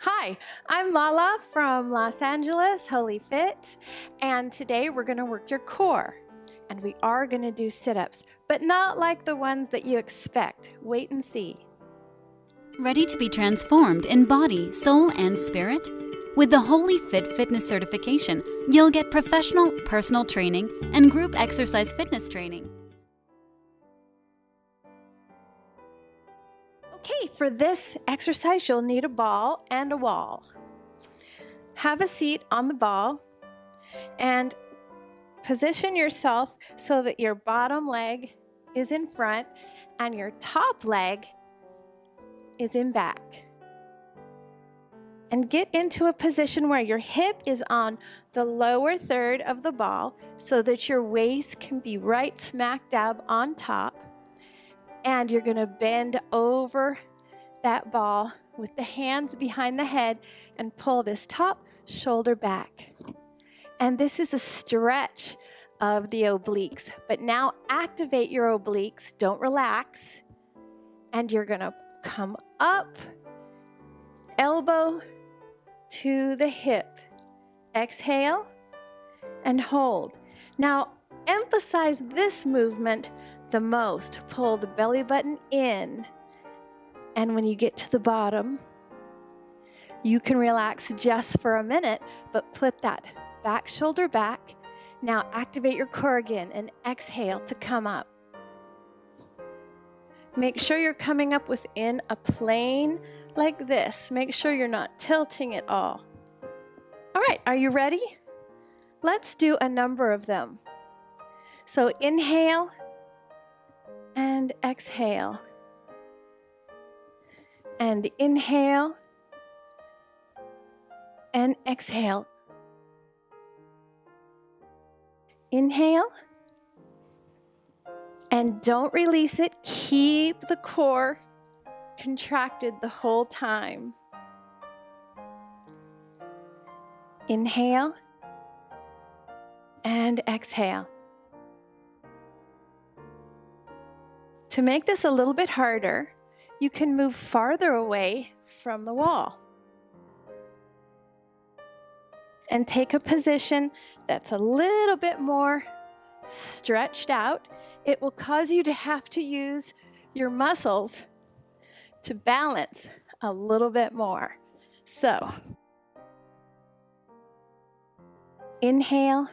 Hi, I'm Lala from Los Angeles, WholyFit, and today we're going to work your core. And we are going to do sit-ups, but not like the ones that you expect. Wait and see. Ready to be transformed in body, soul, and spirit? With the WholyFit fitness certification, you'll get professional personal training and group exercise fitness training. Okay, for this exercise, you'll need a ball and a wall. Have a seat on the ball and position yourself so that your bottom leg is in front and your top leg is in back. And get into a position where your hip is on the lower third of the ball so that your waist can be right smack dab on top. And you're going to bend over that ball with the hands behind the head and pull this top shoulder back. And this is a stretch of the obliques. But now activate your obliques. Don't relax. And you're going to come up, elbow to the hip. Exhale and hold. Now emphasize this movement the most. Pull the belly button in. And when you get to the bottom, you can relax just for a minute, but put that back shoulder back. Now activate your core again and exhale to come up. Make sure you're coming up within a plane like this. Make sure you're not tilting at all. All right, are you ready? Let's do a number of them. So inhale and exhale. And inhale and exhale. Inhale and don't release it. Keep the core contracted the whole time. Inhale and exhale. To make this a little bit harder, you can move farther away from the wall and take a position that's a little bit more stretched out. It will cause you to have to use your muscles to balance a little bit more. So, inhale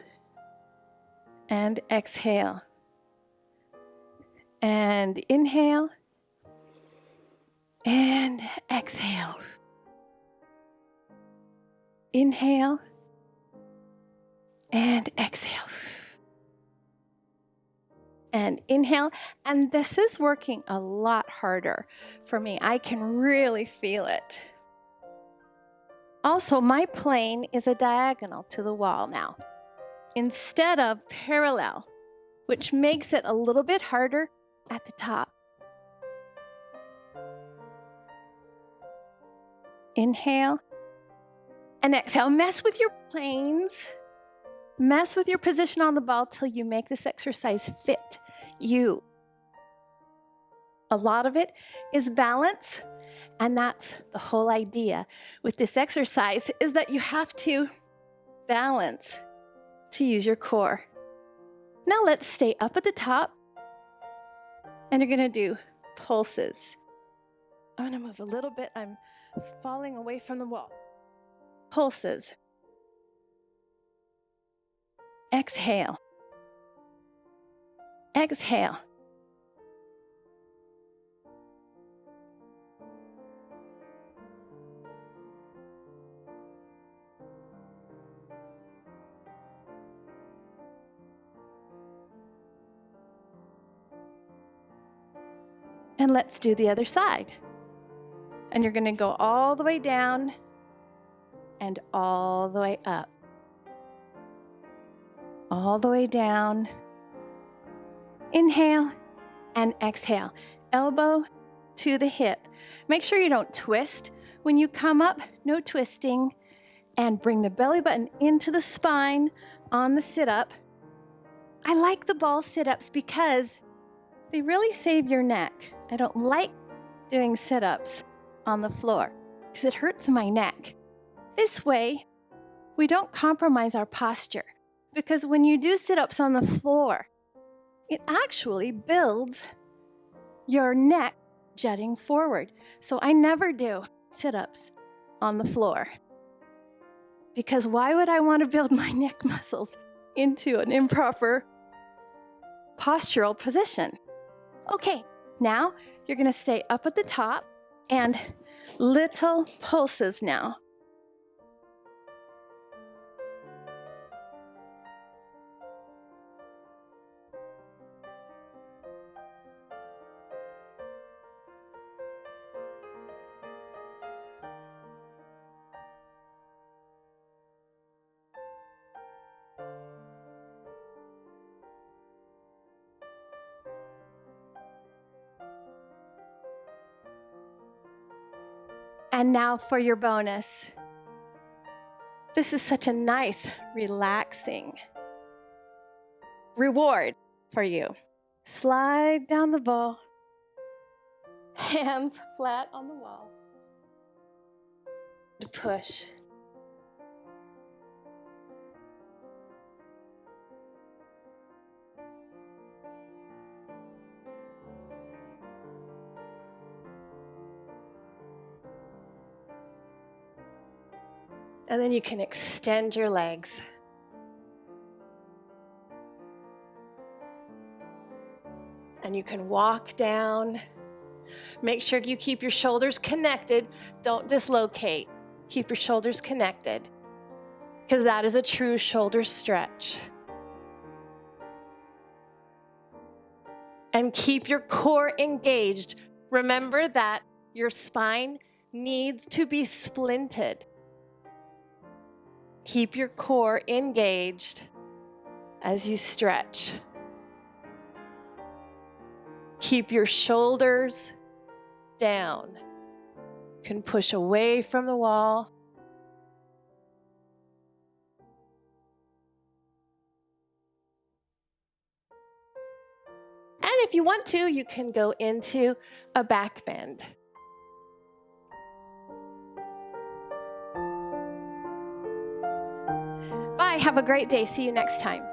and exhale. And inhale and exhale. Inhale and exhale. And inhale. And this is working a lot harder for me. I can really feel it. Also, my plane is a diagonal to the wall now, instead of parallel, which makes it a little bit harder at the top. Inhale and exhale. Mess with your planes. Mess with your position on the ball till you make this exercise fit you. A lot of it is balance, and that's the whole idea with this exercise, is that you have to balance to use your core. Now let's stay up at the top, and you're going to do pulses. I'm going to move a little bit. I'm falling away from the wall. Pulses. Exhale. Exhale. And let's do the other side. And you're going to go all the way down and all the way up. All the way down. Inhale and exhale. Elbow to the hip. Make sure you don't twist when you come up. No twisting. And bring the belly button into the spine on the sit-up. I like the ball sit-ups because they really save your neck. I don't like doing sit-ups on the floor. because it hurts my neck. This way, we don't compromise our posture, because when you do sit-ups on the floor, it actually builds your neck jutting forward. So I never do sit-ups on the floor, because why would I want to build my neck muscles into an improper postural position? Okay, now you're going to stay up at the top and little pulses now. And now for your bonus. This is such a nice, relaxing reward for you. Slide down the ball, hands flat on the wall, to push. And then you can extend your legs. And you can walk down. Make sure you keep your shoulders connected. Don't dislocate. Keep your shoulders connected, because that is a true shoulder stretch. And keep your core engaged. Remember that your spine needs to be splinted. Keep your core engaged as you stretch. Keep your shoulders down. You can push away from the wall. And if you want to, you can go into a back bend. Bye, have a great day. See you next time.